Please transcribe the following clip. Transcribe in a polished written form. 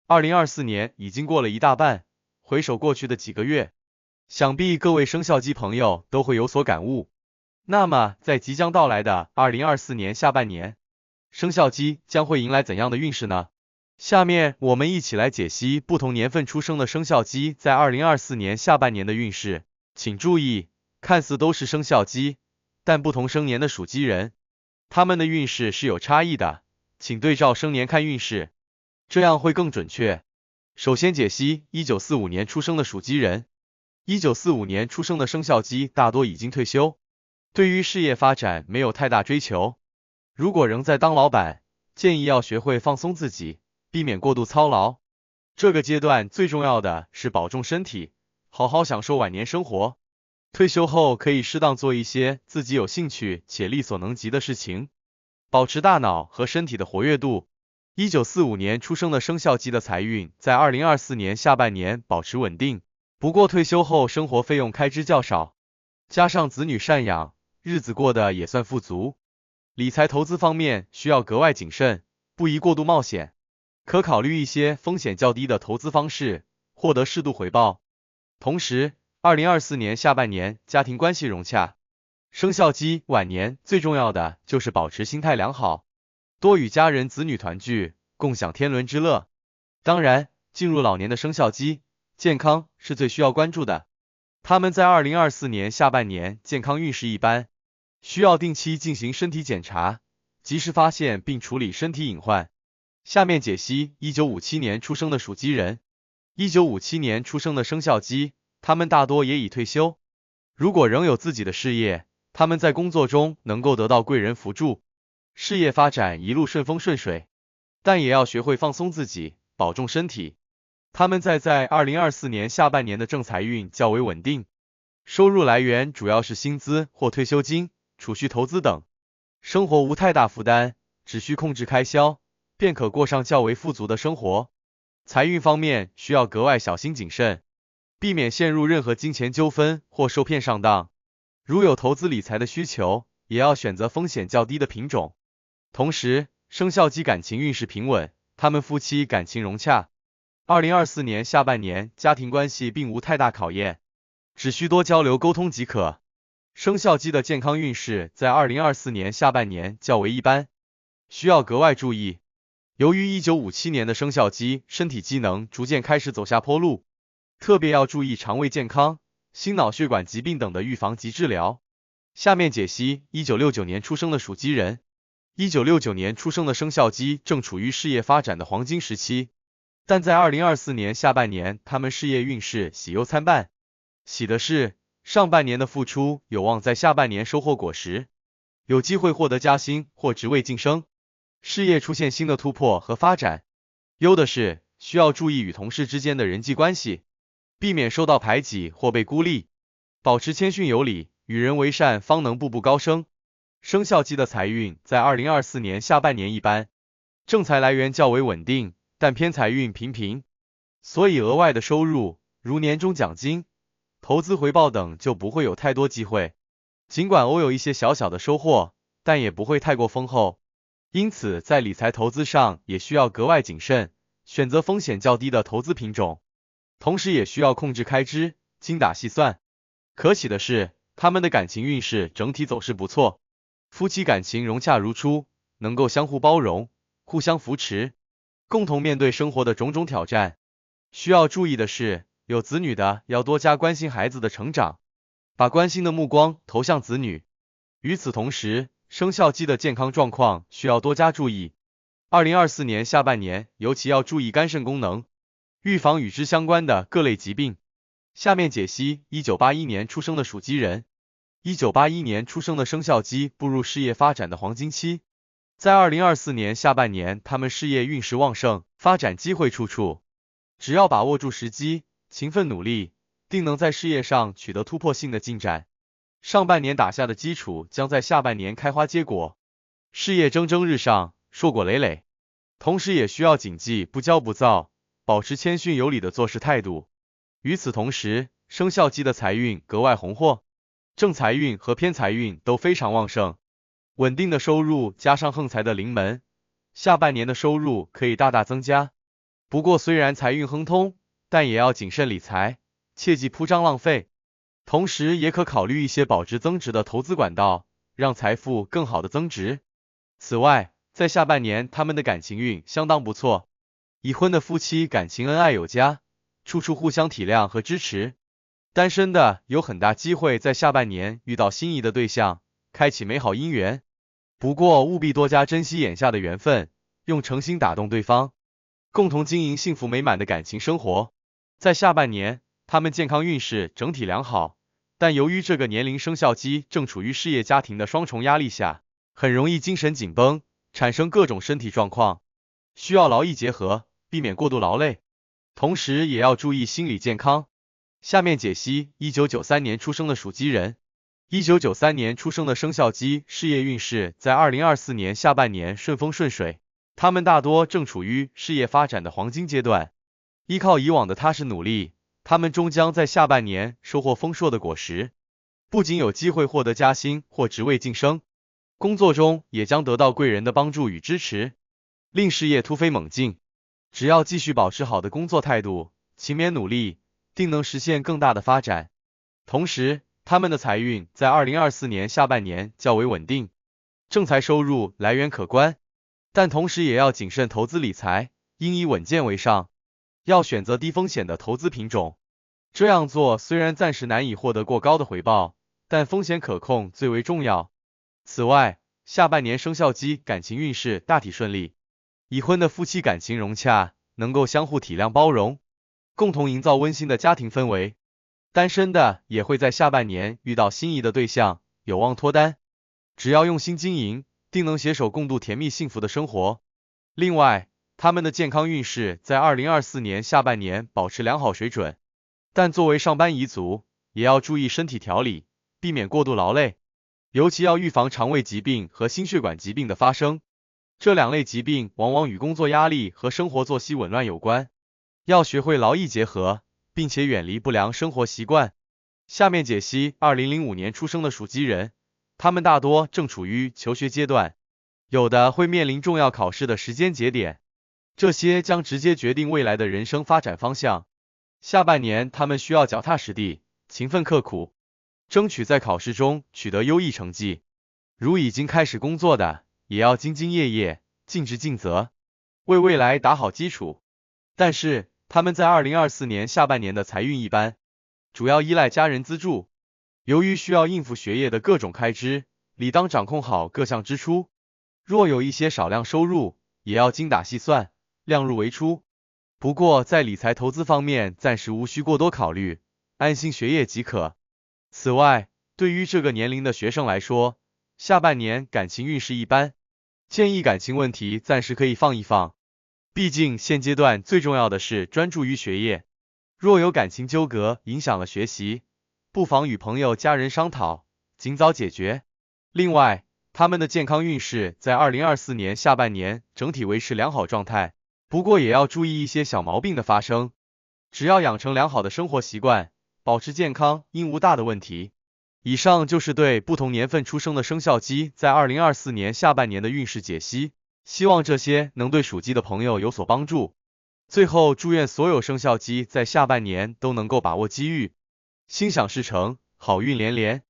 2024年已经过了一大半，回首过去的几个月，想必各位生肖鸡朋友都会有所感悟。那么，在即将到来的2024年下半年，生肖鸡将会迎来怎样的运势呢？下面我们一起来解析不同年份出生的生肖鸡在2024年下半年的运势。请注意，看似都是生肖鸡，但不同生年的属鸡人，他们的运势是有差异的，请对照生年看运势，这样会更准确。首先解析1945年出生的属鸡人。1945年出生的生肖鸡大多已经退休，对于事业发展没有太大追求。如果仍在当老板，建议要学会放松自己，避免过度操劳。这个阶段最重要的是保重身体，好好享受晚年生活。退休后可以适当做一些自己有兴趣且力所能及的事情，保持大脑和身体的活跃度。1945年出生的生肖鸡的财运在2024年下半年保持稳定，不过退休后生活费用开支较少，加上子女赡养，日子过得也算富足。理财投资方面需要格外谨慎，不宜过度冒险，可考虑一些风险较低的投资方式，获得适度回报。同时，2024年下半年家庭关系融洽，生肖鸡晚年最重要的就是保持心态良好，多与家人子女团聚，共享天伦之乐。当然，进入老年的生肖鸡，健康是最需要关注的。他们在2024年下半年健康运势一般，需要定期进行身体检查，及时发现并处理身体隐患。下面解析1957年出生的属鸡人。1957年出生的生肖鸡，他们大多也已退休，如果仍有自己的事业，他们在工作中能够得到贵人扶助，事业发展一路顺风顺水，但也要学会放松自己，保重身体。他们在2024年下半年的正财运较为稳定，收入来源主要是薪资或退休金、储蓄投资等，生活无太大负担，只需控制开销，便可过上较为富足的生活。财运方面需要格外小心谨慎，避免陷入任何金钱纠纷或受骗上当。如有投资理财的需求，也要选择风险较低的品种。同时，生肖鸡感情运势平稳，他们夫妻感情融洽。2024年下半年家庭关系并无太大考验，只需多交流沟通即可。生肖鸡的健康运势在2024年下半年较为一般，需要格外注意。由于1957年的生肖鸡身体机能逐渐开始走下坡路，特别要注意肠胃健康、心脑血管疾病等的预防及治疗。下面解析1969年出生的属鸡人。1969年出生的生肖鸡正处于事业发展的黄金时期，但在2024年下半年，他们事业运势喜忧参半。喜的是，上半年的付出有望在下半年收获果实，有机会获得加薪或职位晋升，事业出现新的突破和发展。忧的是，需要注意与同事之间的人际关系，避免受到排挤或被孤立，保持谦逊有礼，与人为善，方能步步高升。生肖鸡的财运在2024年下半年一般，正财来源较为稳定，但偏财运平平，所以额外的收入，如年终奖金、投资回报等就不会有太多机会。尽管偶有一些小小的收获，但也不会太过丰厚。因此，在理财投资上也需要格外谨慎，选择风险较低的投资品种，同时也需要控制开支，精打细算。可喜的是，他们的感情运势整体走势不错，夫妻感情融洽如初，能够相互包容，互相扶持，共同面对生活的种种挑战。需要注意的是，有子女的要多加关心孩子的成长，把关心的目光投向子女。与此同时，生肖鸡的健康状况需要多加注意。2024年下半年尤其要注意肝肾功能，预防与之相关的各类疾病。下面解析1981年出生的属鸡人。1981年出生的生肖鸡步入事业发展的黄金期，在2024年下半年，他们事业运势旺盛，发展机会处处。只要把握住时机，勤奋努力，定能在事业上取得突破性的进展。上半年打下的基础将在下半年开花结果，事业蒸蒸日上，硕果累累。同时也需要谨记不骄不躁，保持谦逊有礼的做事态度。与此同时，生肖鸡的财运格外红火，正财运和偏财运都非常旺盛，稳定的收入加上横财的临门，下半年的收入可以大大增加。不过虽然财运亨通，但也要谨慎理财，切忌铺张浪费。同时也可考虑一些保值增值的投资管道，让财富更好的增值。此外，在下半年他们的感情运相当不错，已婚的夫妻感情恩爱有加，处处互相体谅和支持。单身的有很大机会在下半年遇到心仪的对象，开启美好姻缘。不过务必多加珍惜眼下的缘分，用诚心打动对方，共同经营幸福美满的感情生活。在下半年，他们健康运势整体良好，但由于这个年龄生肖鸡正处于事业家庭的双重压力下，很容易精神紧绷，产生各种身体状况，需要劳逸结合，避免过度劳累，同时也要注意心理健康。下面解析1993年出生的属鸡人。1993年出生的生肖鸡事业运势在2024年下半年顺风顺水，他们大多正处于事业发展的黄金阶段，依靠以往的踏实努力，他们终将在下半年收获丰硕的果实，不仅有机会获得加薪或职位晋升，工作中也将得到贵人的帮助与支持，令事业突飞猛进。只要继续保持好的工作态度，勤勉努力，定能实现更大的发展。同时，他们的财运在2024年下半年较为稳定，正财收入来源可观，但同时也要谨慎投资理财，应以稳健为上，要选择低风险的投资品种。这样做虽然暂时难以获得过高的回报，但风险可控最为重要。此外，下半年生肖鸡感情运势大体顺利，已婚的夫妻感情融洽，能够相互体谅包容，共同营造温馨的家庭氛围。单身的也会在下半年遇到心仪的对象，有望脱单。只要用心经营，定能携手共度甜蜜幸福的生活。另外，他们的健康运势在2024年下半年保持良好水准，但作为上班一族，也要注意身体调理，避免过度劳累，尤其要预防肠胃疾病和心血管疾病的发生。这两类疾病往往与工作压力和生活作息紊乱有关，要学会劳逸结合，并且远离不良生活习惯。下面解析2005年出生的属鸡人，他们大多正处于求学阶段，有的会面临重要考试的时间节点，这些将直接决定未来的人生发展方向。下半年他们需要脚踏实地，勤奋刻苦，争取在考试中取得优异成绩。如已经开始工作的，也要兢兢业业，尽职尽责，为未来打好基础。但是他们在2024年下半年的财运一般，主要依赖家人资助。由于需要应付学业的各种开支，理当掌控好各项支出。若有一些少量收入，也要精打细算，量入为出。不过在理财投资方面暂时无需过多考虑，安心学业即可。此外，对于这个年龄的学生来说，下半年感情运势一般，建议感情问题暂时可以放一放，毕竟现阶段最重要的是专注于学业。若有感情纠葛影响了学习，不妨与朋友家人商讨，尽早解决。另外，他们的健康运势在2024年下半年整体维持良好状态，不过也要注意一些小毛病的发生。只要养成良好的生活习惯，保持健康，应无大的问题。以上就是对不同年份出生的生肖鸡在2024年下半年的运势解析，希望这些能对属鸡的朋友有所帮助。最后，祝愿所有生肖鸡在下半年都能够把握机遇，心想事成，好运连连。